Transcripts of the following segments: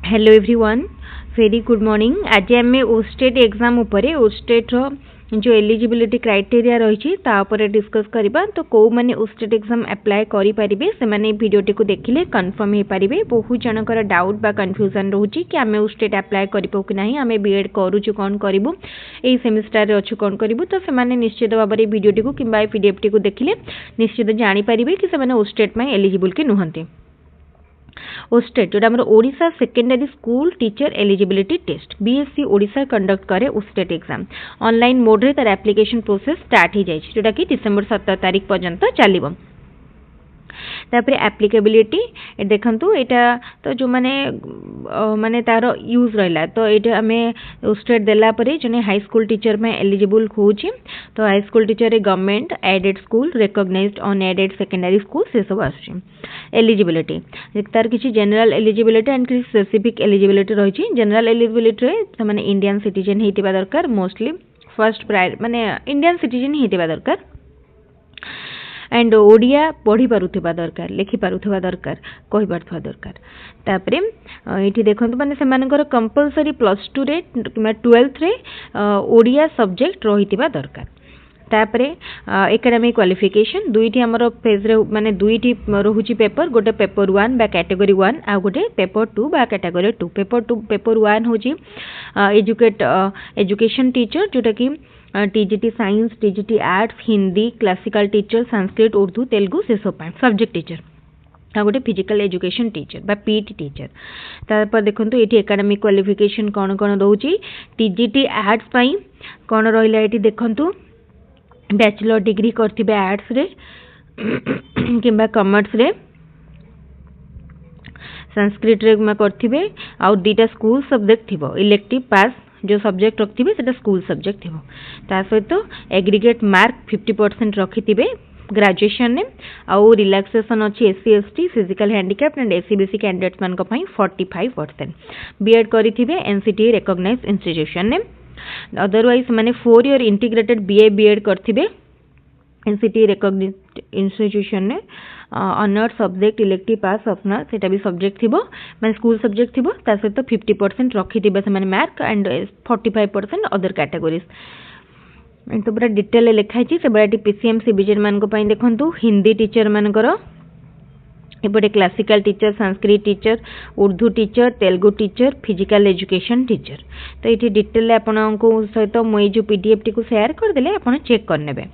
Hello everyone, very good morning. आज आम ओस्टेट exam उपरे ओस्टेट रो जो एलिजिबिलिटी क्राइटेरिया रही डिस्कस करबा। तो कौ माने ओस्टेट एग्जाम अप्लाई करि परिबे से माने वीडियोटी को देखिले कंफर्म हे परिबे। बहुत जनकर डाउट बा कंफ्यूजन रहउची कि आमे ओस्टेट अप्लाई करिपो कि नाही, आमे बीएड करूछु कोन करिवो, एई सेमिस्टर रे अछु कोन करिवो। तो से माने निश्चित भाबरे वीडियोटी को किबा पीडीएफ टी को देखिले निश्चित जानि परिबे कि से माने ओस्टेट में एलिजिबल कि नुहंती। ओस्टेट जो Odisha secondary school teacher eligibility test BSC Odisha conduct करे ओस्टेट एग्जाम ऑनलाइन मोड रे तार एप्लिकेशन प्रोसेस स्टार्ट हो जाए जोटा कि डिसेंबर 17 तारीख पर्यंत चलिबो। तापरे एप्लिकेबिलिटी देखंतु एटा तो जो माने माने तार यूज रहला। तो एटा आमे स्टेट देला परे जने हाई स्कूल टीचर में एलिजिबल होची। तो हाई स्कूल टीचर रे government aided school recognised on aided secondary school से सब आछी। एलिजिबिलिटी तार किछि जनरल एलिजिबिलिटी एंड किछि स्पेसिफिक एलिजिबिलिटी रहिछि। जनरल एलिजिबिलिटी रे माने इंडियन सिटीजन हेतिबा दरकार, मोस्टली फर्स्ट प्रायर माने इंडियन सिटीजन हेतिबा दरकार एंड ओडिया पढ़ी पारुथिबा दरकार, लिखि पारुथिबा दरकार, कहि पारुथिबा दरकार। तापरे एठी देखंतु माने सेमानकर कंपलसरी +2 रे किमा 12th रे ओडिया सब्जेक्ट रहिथिबा दरकार। तापरे एकेडमिक क्वालिफिकेशन दुईटी हमर पेज रे माने दुईटी रहुची पेपर, गोटे पेपर 1 बा कैटेगरी 1 आ गोटे पेपर 2 बा कैटेगरी 2। पेपर 1 होची एजुकेशन टीचर जोटा कि TGT science, TGT arts, Hindi, classical teacher, Sanskrit, Urdu, Telugu से सब सब्जेक्ट टीचर आ गोटे फिजिकल एजुकेशन टीचर बा पीटी टीचर। तापर देखंतु एठी एकेडमिक क्वालिफिकेशन कोन कोन रहउची। टीजीटी आर्ट्स पई कोन रहिला एठी देखंतु बैचलर डिग्री करथिबे आर्ट्स रे किंबा कॉमर्स रे, संस्कृत रे करथिबे आ दीटा स्कूल सब्जेक्ट थिबो। इलेक्टिव पास जो सब्जेक्ट रखिथे सेटा स्कूल सब्जेक्ट थो। ता सहित एग्रीगेट मार्क 50% रखिथे ग्रेजुएशन ने। आउ रिलैक्सेशन अच्छी SC ST physical handicapped and SC BC candidates मान 45%। बीएड करिथिबे एनसीटी रिकॉग्नाइज्ड इंस्टीट्यूशन ने। अदरवाइज माने 4 ईयर इंटीग्रेटेड बीए बीएड करथिबे एनसीटी रिकॉग्नाइज्ड इंस्टीट्यूशन ने। Honour subject elective pass optional सेटा भी सब्जेक्ट थिबो माने स्कूल सब्जेक्ट थिबो। ता सहित 50% रखिथिबे से माने मार्क एंड 45% अदर कैटेगरीज। तो पूरा डिटेल लिखाई से बड़ा पीसीएमसी बीजेड मान को पई देखंतु हिंदी टीचर मानकर एपटे classical teacher, Sanskrit teacher, Urdu teacher, Telugu teacher, physical education teacher. तो ये डिटेल आपको सहित मुझे जो पीडीएफ टी को शेयर करदे आप चेक करने।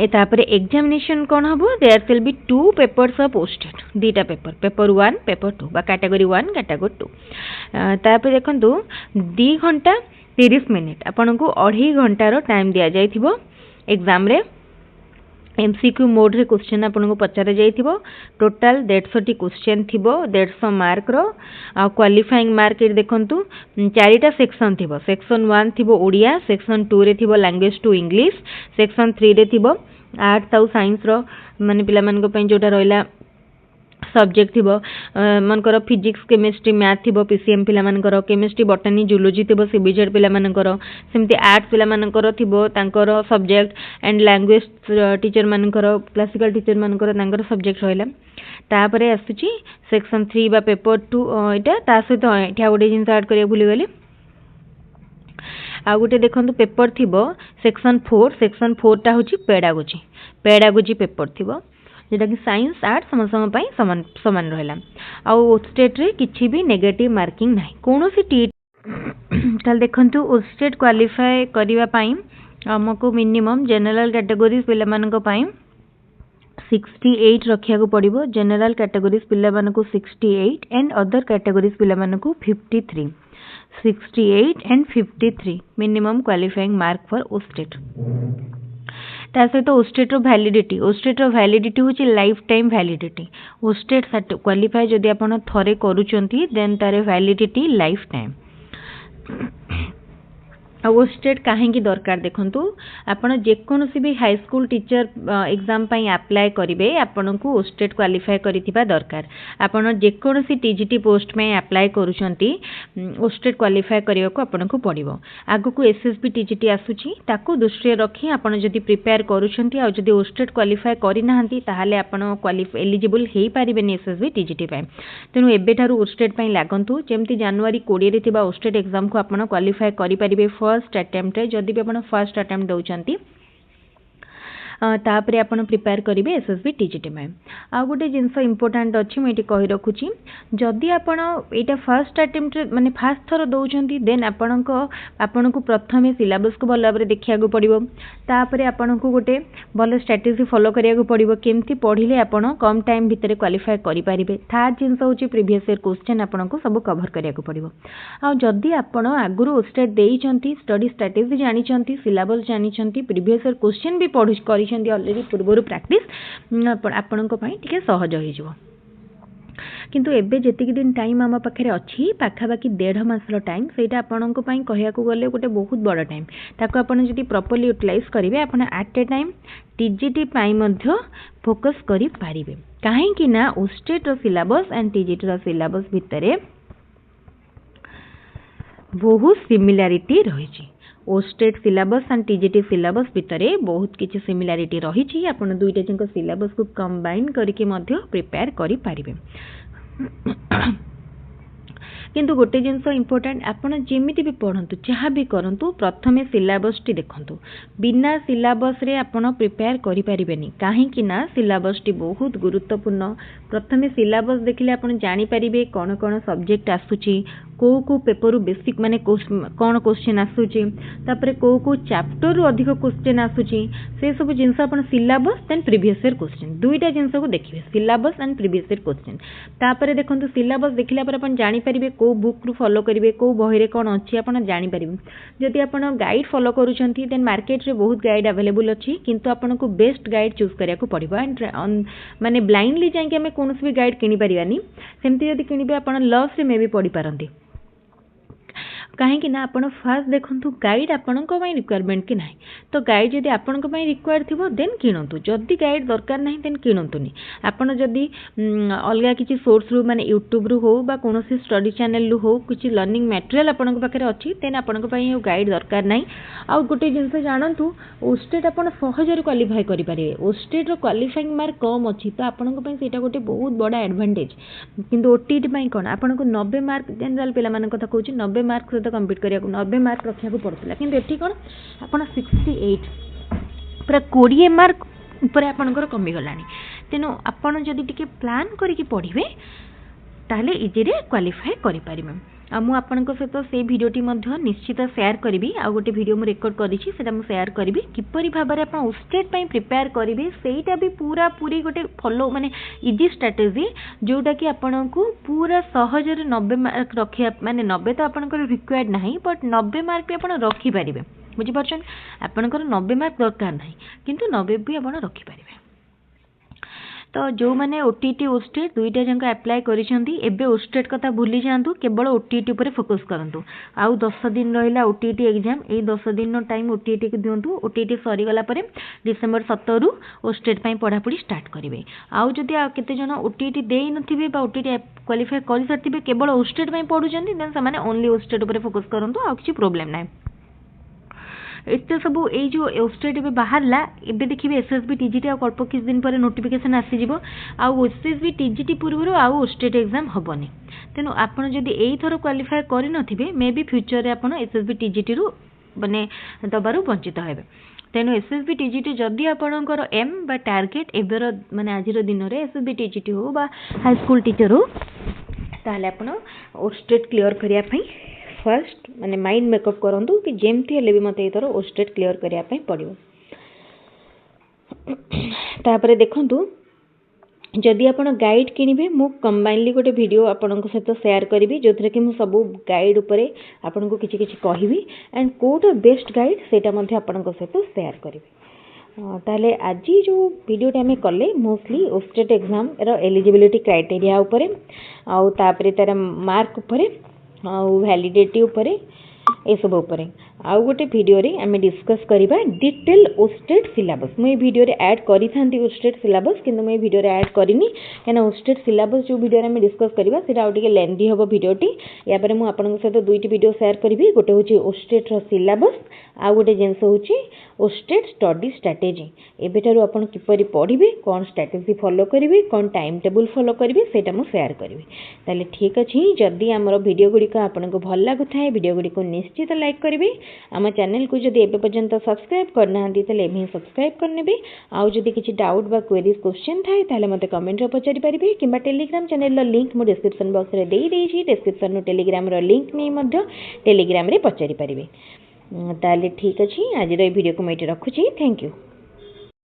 तापरे एग्जामिनेशन कौन हम there will be 2 papers of posted, दीटा पेपर 1 पेपर 2 बा कैटेगरी 1 कैटेगरी 2। तापरे देखंतु 2 घंटा 30 मिनिट आपन को 2.5 घंटार टाइम दिया जाइथिबो। एग्जाम रे एमसीक्यू मोड रे क्वेश्चन आपन को पचारे जाइथिबो। टोटल 150 क्वेश्चन थिबो, 150 मार्क रो। आ क्वालिफाइंग मार्क रे देखंतु 4टा सेक्शन थिबो। सेक्शन 1 थिबो ओडिया, सेक्शन 2 रे थिबो लैंग्वेज टू इंग्लिश, सेक्शन 3 रे थिबो आर्ट्स आउ साइंस रो माने पिला मान को पई जोटा रहला सब्जेक्ट थिबो। मनकर फिजिक्स, केमिस्ट्री, मैथ थिबो पीसीएम पिला मानकर, केमिस्ट्री, बॉटनी, जूलॉजी थिबो सीबीजेड पिला मानकर। सेमती आर्ट्स पिला मानकर थिबो तांकर सब्जेक्ट एंड लैंग्वेज टीचर मानकर, क्लासिकल टीचर मानकर तांकर सब्जेक्ट रहला। तापरे आसुची सेक्शन 3 बा पेपर 2 एटा ता सहित एठा गोटे जिंस ऐड करिया भूली गली। आ गोटे देखंतु पेपर थिबो सेक्शन 4 टा होची पेडागोजी पेपर थिबो जेटा कि साइंस आर्ट समस्त समान रहला। आउ स्टेट रे किछि भी नेगेटिव मार्किंग नाही कोनोसी टी। ताल देखंतु स्टेट क्वालिफाई करिवा पई हमको मिनिमम जनरल कैटेगरीज पिला मानक पई 68 रखिया को पड़िबो। जनरल कैटेगरीज पिला मानक 68 एंड अदर कैटेगरीज पिला मानक 53। 68 and 53 minimum qualifying mark for OSTET. ता सहित ओस्टेट वैलिडिटी होची life time validity. OSTET qualify जदि आपण थरे करूचंती देन तारे वैलिडिटी लाइफ टाइम। ओस्टेट कहीं दरकार देखंतु आपण जेकोसी भी हाई स्कूल टीचर एग्जाम पई अप्लाई करिवे आपण को ओस्टेट क्वालिफाई करिथिबा दरकार। आपण जेकोसी टीजीटी पोस्ट में अप्लाई करूछंती ओस्टेट क्वालिफाई करिया को आपण को पड़िबो। आगु को एसएसबी टीजीटी आसुची ताकू दृष्टि रखी आपण जदी प्रिपेयर करूछंती आ जदी ओस्टेट क्वालिफाई करि नाहंती ताहाले आपण एलिजिबल हेई पारिबेनी एसएसबी टीजीटी पई। तेनु एबे थारु ओस्टेट पई लागंतु जेमति जनवरी 20 रे थिबा ओस्टेट एग्जाम को आपण क्वालिफाई करि पारिबे फर्स्ट अटेम्प्ट रे। जदि भी आपण फर्स्ट अटेम्प्ट दउचंती तापरे आपण प्रिपेयर करिवे एसएसबी टीजीटी में। आ गोटे जिनस इंपोर्टेंट अछि मैं एटी कहि रखुची जदि आपण एटा फर्स्ट अटेम्प्ट माने फर्स्ट थरो दउचंती देन आपण को प्रथमे सिलेबस को भल भाबरे देखिया को पड़िबो। तापरे आपण को गोटे भल स्ट्रेटजी फॉलो करिया को पड़िबो केमती पढिले आपण कम टाइम भितरे क्वालिफाई करि पारिबे। थर्ड जिनस होची प्रीवियस ईयर क्वेश्चन आपण को सब कवर करिया को पड़िबो। आ जदि आपण आगुरु ओस्टेट देइचंती स्टडी स्ट्रेटजी जानिचंती सिलेबस जानिचंती प्रीवियस ईयर क्वेश्चन भी पढि करि ऑलरेडी पूर्वर प्रैक्टिस आपण को पई टिके सहज होई जिवो। किंतु एबे जेतिक दिन टाइम आम पाखे अच्छी पाखापाखि 1.5 मासर टाइम सेटा आपण को पई कहिया को गले गोटे बहुत बड़ टाइम ताको आपण जदि प्रॉपर्ली यूटिलाइज करिवे आपण एट ए टाइम टीजीटी पई मध्य फोकस करि पारिबे। काहे कि ना ओस्टेट रो सिलेबस एंड टीजीटी रो सिलेबस भितरे बहुत सिमिलारिटी रही। OSTET syllabus and TGT syllabus भितरे बहुत किछि सिमिलारिटी रही। आपण दुईटा जंक सिलेबस को कंबाइन करके मध्य प्रिपेयर करि पारिबे। किंतु गोटे जिनस इंपोर्टेंट आपण जेमिति भी पढ़ंतु जहाँ भी करंतु प्रथमे सिलेबस टी देखंतु। बिना सिलेबस रे आपण प्रिपेयर करि परिबेनी काहे कि ना सिलेबस टी बहुत गुरुत्वपूर्ण। प्रथमे सिलेबस देखिले आपण जानि परिबे कोन कोन सब्जेक्ट आसुची को पेपर बेसिक माने कौन क्वेश्चन आसुची तापरे को चैप्टर रु अधिक क्वेश्चन आसुची से सब जिनस आपण syllabus then previous year question दुईटा जिनस को देखिबे syllabus and previous year question. तापरे देखंतु सिलेबस देखिला पर आपण जानि परिबे को बुक रु फॉलो करिवे को बही रे कोन अछि आपण जानि परिबे। जदि आपण गाइड फॉलो करूछंती देन मार्केट रे बहुत गाइड अवेलेबल अछि किंतु आपण को बेस्ट गाइड चूज करिया को पड़िबो। एंड माने ब्लाइंडली जाय कि हमें कोनोस भी गाइड किनि परिबानी सेमति जदि किनिबे आपण लॉस रे मे भी पड़ी पारंती। कहीं ना आपण फास्ट देखंतु गाइड आपण को पई रिक्वायरमेंट कि नाही तो गाइड जदि आपण को पई रिक्वायर्ड थिबो देन किनंतु। जदि गाइड दरकार नाही देन किनंतुनी। आपण जदि अलगा किछि सोर्स रु माने यूट्यूब रु हो बा कोनोसी स्टडी चैनल रु हो किछि लर्निंग मटेरियल आपण को पाखरे अछि देन आपण को पई गाइड दरकार नाही। आ गोटे जिंस जानंतु ओस्टेट आपण सहजर क्वालिफाई करि पारे। ओस्टेट रो क्वालिफाइंग मार्क कम अछि तो आपण को पई सेटा गोटे बहुत बड़ा एडवांटेज। किंतु ओटीटी पई कोन आपण को 90 मार्क जनरल पिला मान कथा कहूची 90 मार्क सहित कंप्लीट करिया 90 मार्क रखिया को पड़तला किंतु एठी कोन आपण 68 पूरा 20 मार्क ऊपर आपनकर कमी गलानी। तेनो आपण जदि टिके प्लान करिकि पढिबे ताले इजी रे क्वालिफाई करि पारिबे। आ मु आपनक सहित से भिडियोटी मध्य निश्चित शेयर करी। आ गोटे भिडियो मु रेकर्ड करी सेटा मु शेयर करी किपरि भाबरे आपण ओस्टेट पई प्रिपेयर करिवे सेटा भी पूरा पूरी गोटे फॉलो माने इजी स्ट्रेटजी जोटा कि आपनको पूरा सहज रे 90 मार्क रखिया माने 90 तो आपनकर रिक्वायर्ड नाही बट 90 मार्क भी आपण रखि पारिबे। बुझि परछन आपनकर 90 मार्क दरकार नाही किंतु 90 भी आपण रखि पारिबे। तो जो मैंने ओटीटी ओस्टेट दुईटा जंक अप्लाई करिसेंती एबे ओस्टेट कथा भूली जांतु केवल ओटीटी ऊपर फोकस करंतु। आउ 10 दिन रहिला ओटीटी एग्जाम ए 10 दिन नो टाइम ओटीटी को दियंतु। ओटीटी सरी गला परे डिसेंबर 17 रु ओस्टेट पई पढ़ा पढ़ी स्टार्ट करिवे। आउ जदि केते जन ओटीटी देई नथिबे बा ओटीटी क्वालिफाई करि सरथिबे केवल ओस्टेट पई पढुचंती देन से माने ओनली ओस्टेट ऊपर फोकस करंतु आउ किछि प्रॉब्लम नाही। एते सब ए जो ओस्टेट भी बाहरला एबे देखिबे एसएसबी टीजीटी आ अल्प किछ दिन पर नोटिफिकेशन आसी जिवो। आ एसएसबी टीजीटी पूर्व आ ओस्टेट एग्जाम हबनी। तेनु आपण जदि एई थरो क्वालिफाई करि नथिबे मे बी फ्यूचर रे आपण एसएसबी टीजीटी रु माने दबारु वंचित हेबे। तेनु एसएसबी टीजीटी जदि आपणकर एम बा टार्गेट एबेर माने आजिर दिन रे एसएसबी टीजीटी हो बा हाई स्कूल टीचर हो ताले आपण ओस्टेट क्लियर करिया पई फर्स्ट माने माइंड मेकअप करंतु कि जेमती हेले भी मते इथरो ओस्टेट क्लियर करिया पई पड़ियो। तापरे देखंतु जदि आपण गाइड किनिबे मु कंबाइनली गोटे वीडियो आपनक सहित शेयर करिवि जोथरे कि मु सब गाइड ऊपरे आपनको किछि किछि कहिवि एंड कोड बेस्ट गाइड सेटा मध्ये आपनक सहित शेयर करिवि। ताले आज जो वीडियोटा हमें कले मोस्टली ओस्टेट एग्जाम रो एलिजिबिलिटी क्राइटेरिया ऊपरे आउ तापरे तार मार्क ऊपरे आउ वैलिडिटी ऊपरे ए सब उपरे आउ गोटे वीडियो रे आमे डिस्कस करिबा डिटेल ओस्टेट सिलेबस मु वीडियो रे ऐड करि थांती ओस्टेट सिलेबस किंतु मु वीडियो रे ऐड करिनी केना ओस्टेट सिलेबस जो वीडियो रे आमे डिस्कस करिबा सेटा आउ टिके लेंथी हबो वीडियोटी या पर मु आपन सहित दुईटी वीडियो शेयर करिवि गोटे होची ओस्टेट रो सिलेबस आउ गोटे जिंस होची ओस्टेट स्टडी स्ट्रेटजी एबेटारु आपण किपरि पढिबे कोन स्ट्रेटजी फॉलो करिवे कोन टाइम टेबल फॉलो करिवे सेटा मु शेयर करिवि ताले ठीक अछि जदी हमरो वीडियो गुडी को आपन को भल लागु थाए वीडियो गुडी को निश्चित लाइक करिवे आम चैनल को जदी एबे पर्यंत सब्सक्राइब करना हंदी ताले एभी सब्सक्राइब करनेबे आउ जदी किछि डाउट बा क्वेरीज क्वेश्चन थाए ताले मते कमेंट रे पचारि परिबे किबा टेलीग्राम चैनल रो लिंक मु डिस्क्रिप्शन बॉक्स रे देई देछि डिस्क्रिप्शन नो टेलीग्राम रो लिंक नै मध्य टेलीग्राम रे पचारि परिबे ताले ठीक अछि आज रो वीडियो को मैं रखुछि थैंक यू।